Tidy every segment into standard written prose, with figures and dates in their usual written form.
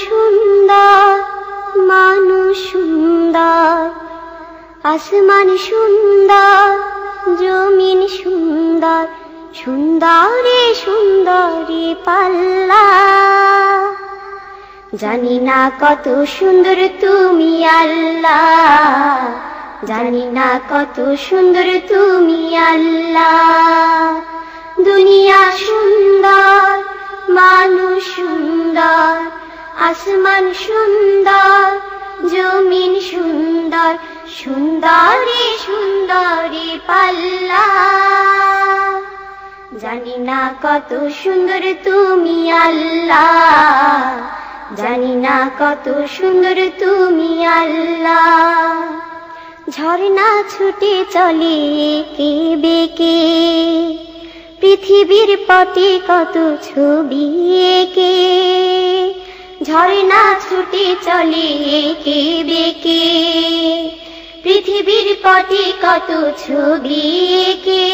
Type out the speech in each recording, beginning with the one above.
সুন্দর, মানুষ সুন্দর, আসমান সুন্দর, জমিন সুন্দর, সুন্দরে সুন্দরে পাল্লা। জানি না কত সুন্দর তুমি আল্লাহ, জানি না কত সুন্দর তুমি আল্লাহ। দুনিয়া সুন্দর, মানুষ সুন্দর, আসমান সুন্দর, জমিন সুন্দর, সুন্দরে সুন্দরে পাল্লা। জানি না কত সুন্দর তুমি আল্লাহ, জানি না কত সুন্দর তুমি আল্লাহ। ঝর্ণা ছুটে চলে এঁকে বেঁকে, পৃথিবীর পটে কত ছবি এঁকে। ঝর্ণা ছুটে চলে এঁকে বেঁকে, পৃথিবীর পটে কত ছবি এঁকে।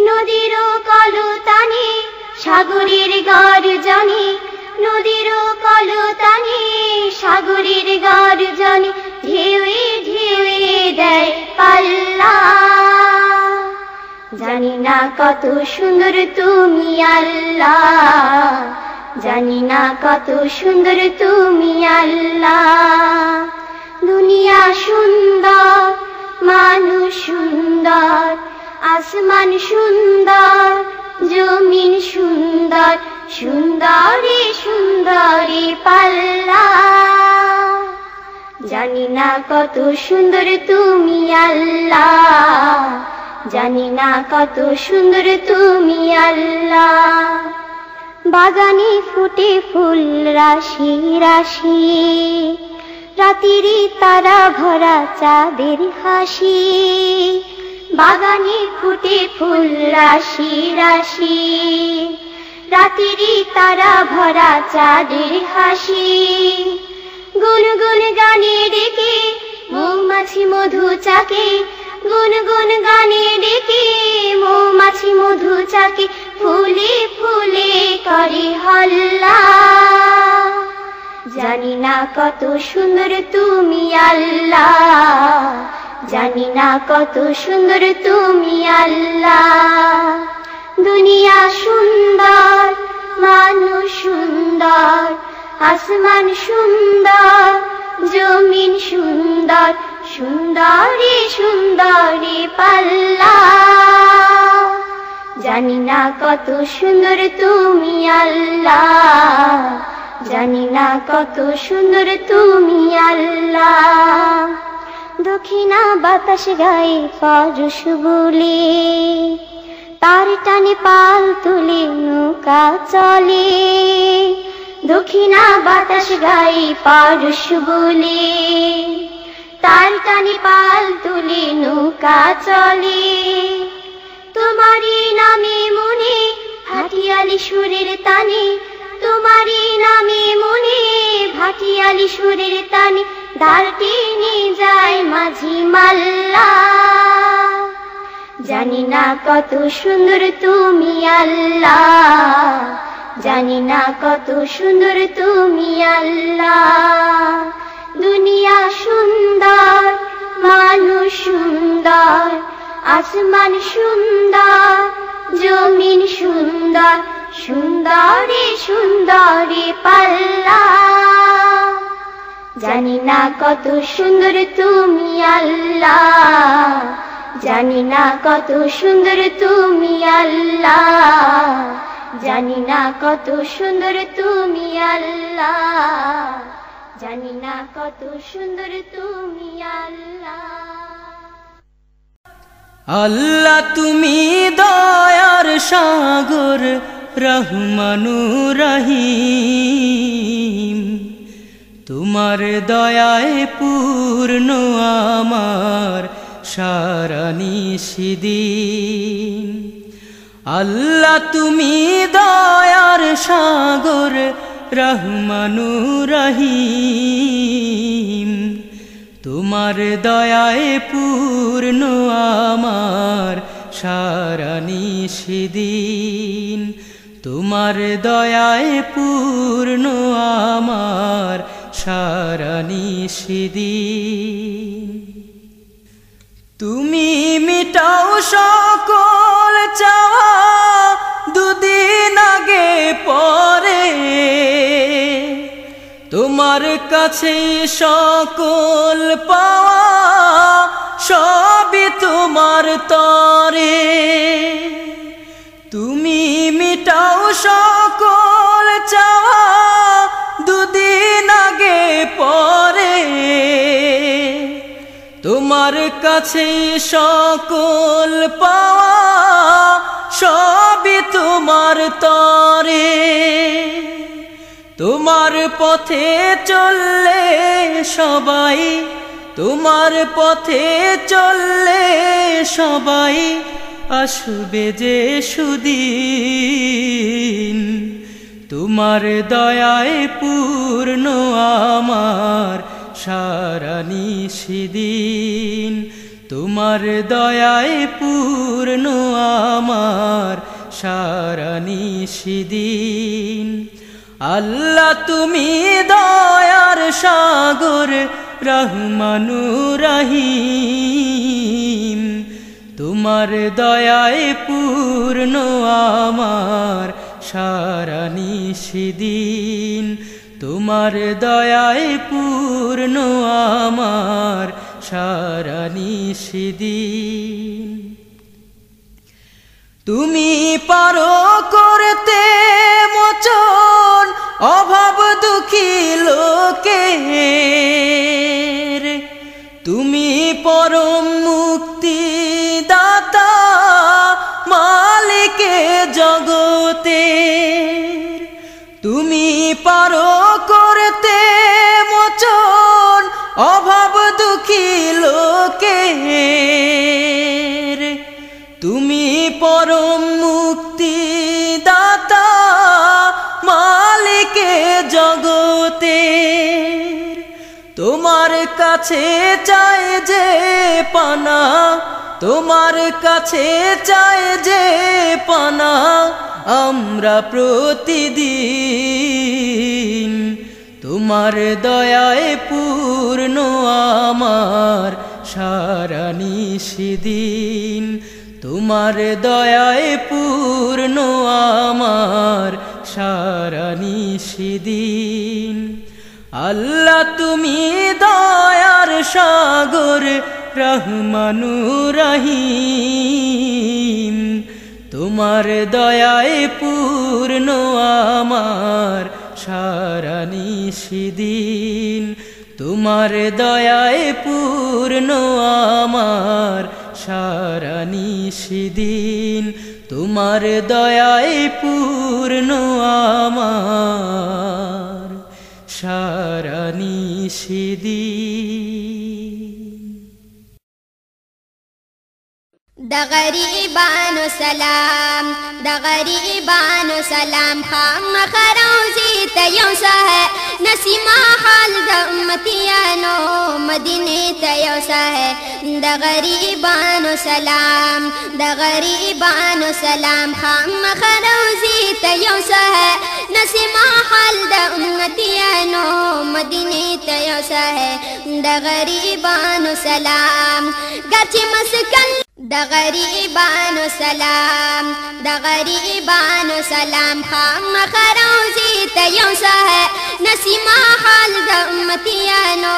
নদীর কলতানে সাগরের গর্জনে, নদীর কলতানে সাগরের গর্জনে, ঢেউয়ে ঢেউয়ে দেয় পাল্লা। জানি না কত সুন্দর তুমি আল্লাহ, জানি না কত সুন্দর তুমি আল্লাহ। দুনিয়া সুন্দর, মানুষ সুন্দর, আসমান সুন্দর, জমিন সুন্দর, সুন্দরে সুন্দরে পাল্লা। জানি না কত সুন্দর তুমি আল্লাহ, জানি না কত সুন্দর তুমি আল্লাহ। বাগানে ফুটে ফুল রাশি রাশি, রাতেরই তারা ভরা চাঁদের হাসি। বাগানে ফুটে ফুল রাশি রাশি, রাতেরই তারা ভরা চাঁদের হাসি। গুনগুন গানে ডেকে মৌমাছি মধু চাকে, গুনগুন গানে ডেকে মৌমাছি মধু চাকে, ফুলে ফুলে করে হল্লা। জানি না কত সুন্দর তুমি আল্লাহ, জানি না কত সুন্দর তুমি আল্লাহ। দুনিয়া সুন্দর, মানুষ সুন্দর, আসমান সুন্দর, জমিন সুন্দর, সুন্দরে সুন্দরে পাল্লা। জানি না কত সুন্দর তুমি আল্লাহ, জানি না কত সুন্দর তুমি আল্লাহ। দক্ষিণা বাতাস গায়ে পরশ বলে, তার টানে পাল তুলে নৌকা চলে। দক্ষিণা বাতাস গায়ে পরশ বলে, তার টানে পাল তুলে নৌকা চলে। তোমারই নামে মনে ভাটিয়ালি সুরের তানে, তোমারই নামে মনে ভাটিয়ালি সুরের তানে, দ্বার টেনে যায় মাঝি মাল্লা। জানি না কত সুন্দর তুমি আল্লাহ, জানি না কত সুন্দর তুমি আল্লাহ। দুনিয়া সুন্দর, মানুষ সুন্দর, আসমান সুন্দর, জমিন সুন্দর, সুন্দরে সুন্দরে পাল্লা। জানি না কত সুন্দর তুমি আল্লাহ, জানি না কত সুন্দর তুমি আল্লাহ, জানি না কত সুন্দর তুমি আল্লাহ, জানি না কত সুন্দর তুমি আল্লাহ। আল্লাহ তুমি দয়ার সাগর, রহমানুর রহিম। তোমার দয়ায় পূর্ণ আমার সারা নিশিদিন। আল্লাহ তুমি দয়ার সাগর, রহমানুর রহিম। তোমার দয়ায় পূর্ণ আমার সারা নিশিদিন। তোমার দয়ায় পূর্ণ আমার সারা নিশিদিন। তুমি মিটাও সকল চাওয়া দুদিন আগে পরে, তোমার কাছে সকল পাওয়া সবই তোমার তরে। তুমি মিটাও সকল চাওয়া দুদিন আগে পরে, তোমার কাছে সকল পাওয়া সবই তোমার তরে। তোমার পথে চললে সবাই, তোমার পথে চললে সবাই আসবে যে সুদিন। তোমার দয়ায় পূর্ণ আমার সারা নিশিদিন। তোমার দয়ায় পূর্ণ আমার সারা নিশিদিন। আল্লাহ তুমি দয়ার সাগর রহমানুর রহিম। তোমার দয়ায় পূর্ণ আমার সারা নিশিদিন। তোমার দয়ায় পূর্ণ আমার সারা নিশিদিন। তুমি পারো করতে মোচন অভাব দুঃখী লোকের, তুমি পরম মুক্তি দাতা মালিকে জগতের। তুমি পারো করতে মোচন অভাব দুঃখী লোকের, তুমি পরম মুক্তি দাতা মালিকে জগতের। তোমার কাছে চাই যে পানা, তোমার কাছে চাই যে পানা আমরা প্রতিদিন। তোমার দয়ায় পূর্ণ আমার সারা নিশিদিন। তোমার দয়ায় পূর্ণ আমার সারা নিশিদিন। আল্লাহ তুমি দয়ার সাগর রহমানুর রহিম। তোমার দয়ায় পূর্ণ আমার সারা নিশিদিন। তোমার দয়ায় পূর্ণ আমার সারা নিশিদিন। তোমার দয়ায় পূর্ণ আমার সারা নিশিদিন। دغریبانو سلام دغریبانو سلام خام خروزی تیو سه نسیما حال د امتیانو مدینه تیو سه دغریبانو سلام دغریبانو سلام خام خروزی تیو سه نسیما حال د امتیانو مدینه تیو سه دغریبانو سلام گچ مسکن دغریبانو سلام دغریبانو سلام خام خروزی تیو سه نسیما حال د امتیانو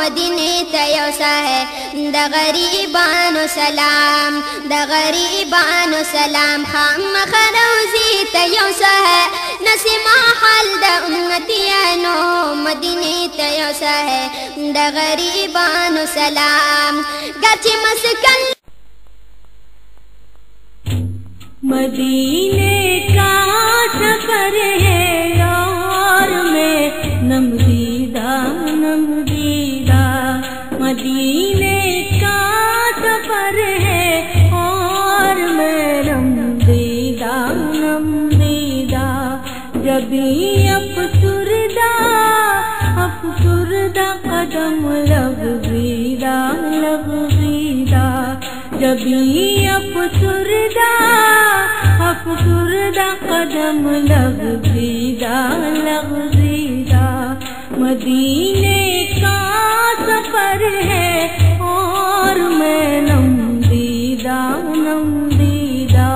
مدینه تیو سه دغریبانو سلام دغریبانو سلام خام خروزی تیو سه نسیما حال د امتیانو مدینه تیو سه دغریبانو سلام گچ مسکن मदीने का सफर है यार में नमदीदा नमदीदा मदीने का सफर है और में नमदीदा नमदीदा जबी अफसुरदा कदम लग़ज़ीदा लग़ज़ीदा जबी अफसुरदा अफसुरदा कदम लग़ज़ीदा लग़ज़ीदा मदीने का सफर है और मैं नमदीदा नमदीदा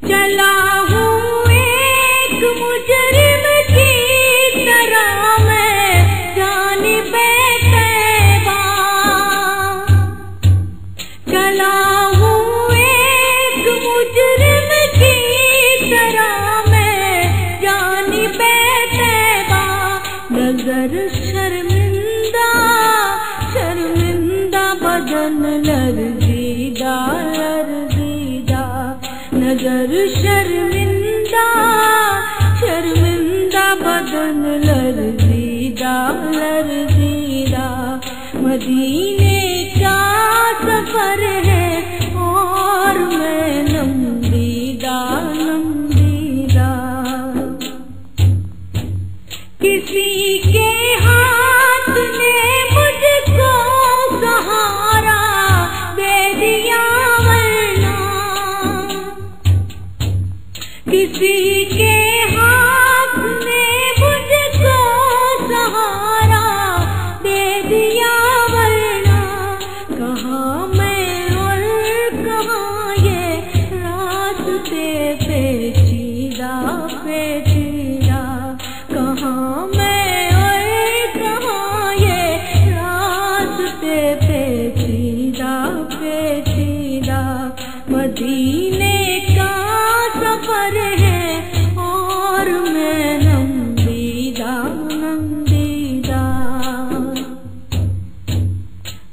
चला हूँ एक मुजरिम की तरह मैं जानिबे तैबा चला हूँ एक मुजरिम की तरह मैं जानिबे तैबा नजर शर्मिंदा शर्मिंदा बदन लरज़ीदा लरज़ीदा नजर शर्मिंदा शर्मिंदा बदन लरज़ीदा लरज़ीदा मदीने का सफर है और मैं नमदीदा नमदीदा किसी के हाथ ने मुझको सहारा दे दिया वरना किसी के हाथ ने मुझको सहारा दे दिया वरना कहाँ मैं और कहाँ ये रास्ते पेचीदा पेचीदा कहाँ मैं और कहाँ ये रास्ते पेचीदा पेचीदा मदीने का सफर है और मैं नमदीदा नमदीदा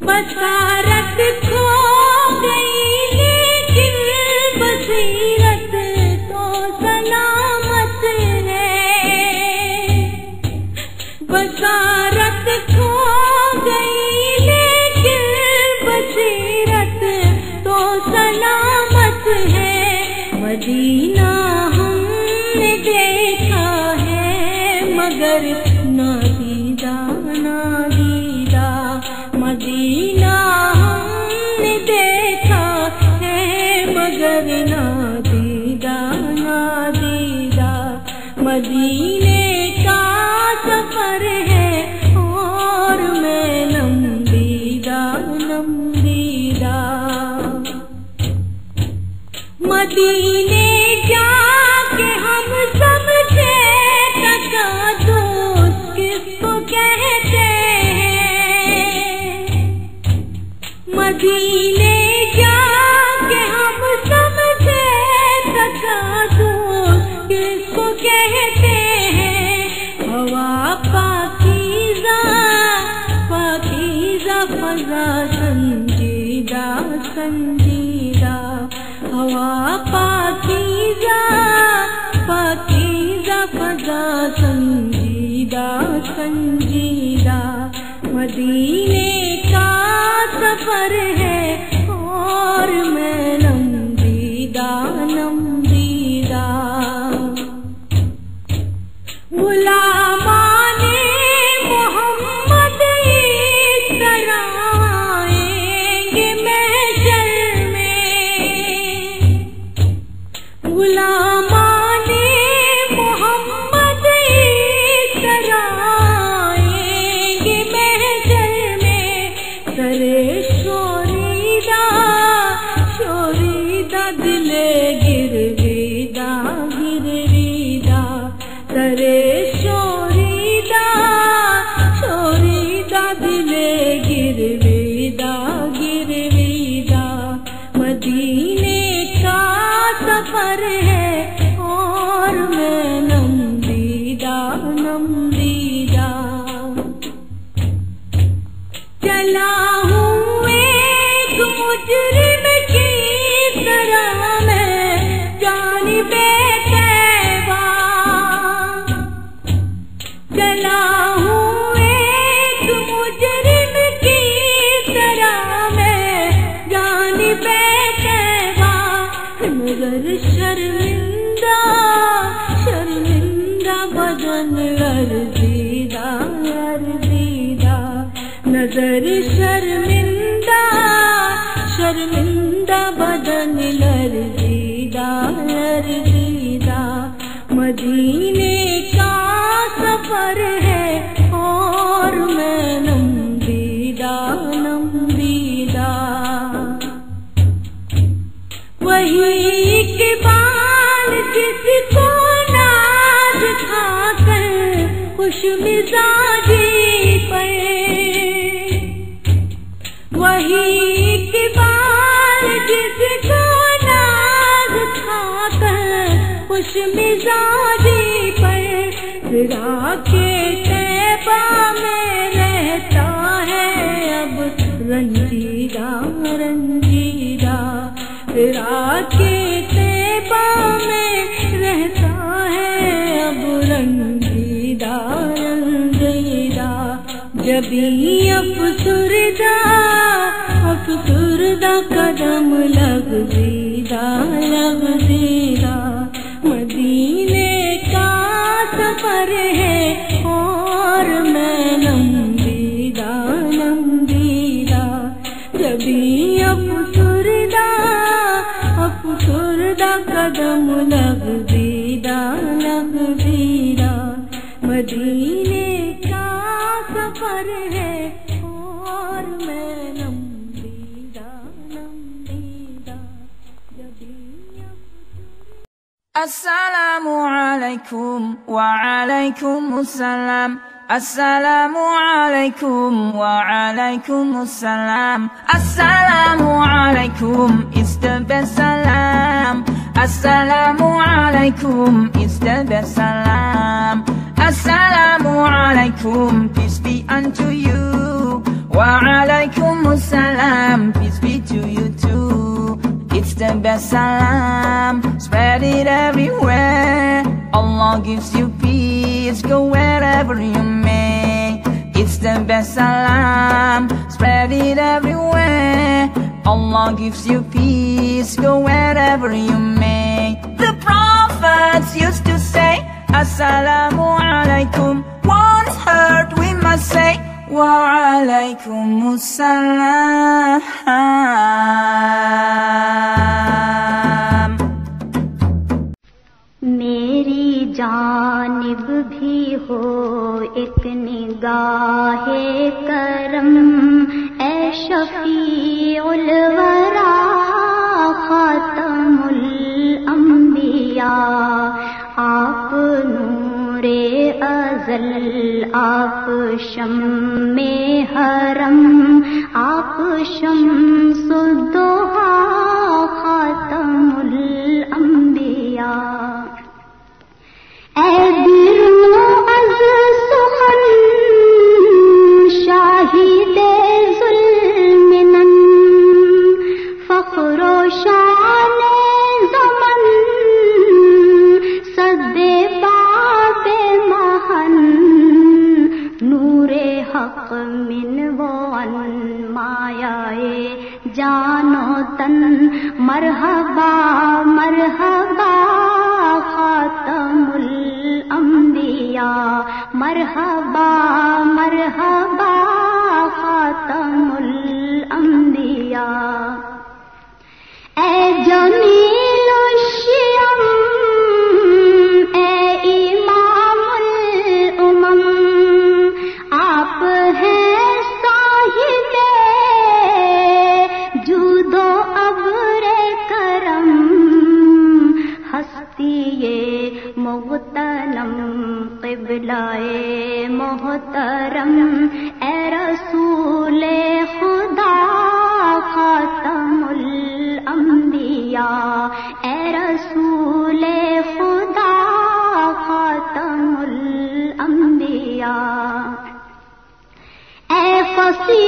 बसारत खो गई लेकिन बसीरत तो सलामत है बसारत खो गई लेकिन बसीरत तो सलामत है मदीना हमने देखा है मगर नादीदा नादीदा मदीना हमने देखा है मगर नादीदा नादीदा मदीने का सफर है और मैं नमदीदा नमदीदा मदीने जाके हम समझे तक़द्दुस किसको कहते हैं मदीने जाके हम समझे तक़द्दुस किसको कहते हैं हवा पाकीज़ा पाकीज़ा फ़ज़ा संजीदा संजीदा हवा पाकीज़ा पाकीज़ा फ़ज़ा संजीदा संजीदा मदीने का सफर है और मैं नमदीदा नमदीदा गुलामाने मोहम्मद इस तरह आएंगे महशर गुलामाने मोहम्मद इस तरह आएंगे महशर में करे शोरीदा शोरीदा दिले गिरवीदा गिरवीदा करे शोरीदा शोरीदा दिले गिरवीदा गिरवीदा मदीने का सफर है और मैं नमदीदा नमदीदा चला हूँ एक मुजरिम की तरह मैं जानिबे तैबा चला हूँ एक मुजरिम की तरह मैं जानिबे तैबा नजर शर्मिंदा शर्मिंदा बदन लरज़ीदा लरज़ीदा नजर शर्मिंदा शर्मिंदा बदन अर दीदा मदीने का सफर है और मैं नमदीदा नमदीदा वही इकबाल जिसको नाज खाकर खुश मिजाजी पर वही इकबाल जिसको नाज खाकर खुश मिजाजी पर ज़रा के तैबा में रहता है अब रंजीदा रंजीदा ज़रा के तैबा में रहता है अब रंजीदा रंजीदा जबी अफसुरदा कदम लग़ज़ीदा लग़ज़ीदा मदीने का सफर है और मैं नमदीदा नमदीदा जबी अफसुरदा कदम लग़ज़ीदा लग़ज़ीदा मदीने का सफर है और मैं नमदीदा नमदीदा अस्सलामु अलैकुम व अलैकुमुस्सलाम अस्सलामु अलैकुम व अलैकुमुस्सलाम अस्सलामु अलैकुम is the best salam assalamu alaikum is the best salam assalamu alaikum peace be unto you wa alaikumussalam peace be to you too. It's the best salam, spread it everywhere. Allah gives you peace, go wherever you may. It's the best salam, spread it everywhere. Allah gives you peace, go wherever you may. The prophets used to say, Assalamu alaikum. Once heard we must say, Wa alaikumussalam. मेरी जानिब भी हो एक निगाहे करम ए शफीउल वरा खातमुल अंबिया आप नूरे अज़ल आप शम्मे हरम आप शम्सुद्दोहा खातमुल अंबिया ऐ बिरनो अज़ सुखन शाहिदे ज़ुल्मिनन फ़ख्रो शाने ज़मन सद्दे बाबे महन नूरे हक़ मिन वो अन मायाए जानो तन मरहबा मरहबा खातमुल अंबिया मरहबा मरहबा खातमुल अंबिया ऐ जमीलुश शियम ऐ इमामुल उमम आप हैं साहिबे जूदो अब्रे करम हस्तिये मुग़तनम क़िबलाए मोहतरम ए रसूले खुदा खातमुल अंबिया ए रसूले खुदा खातमुल अंबिया ए फसी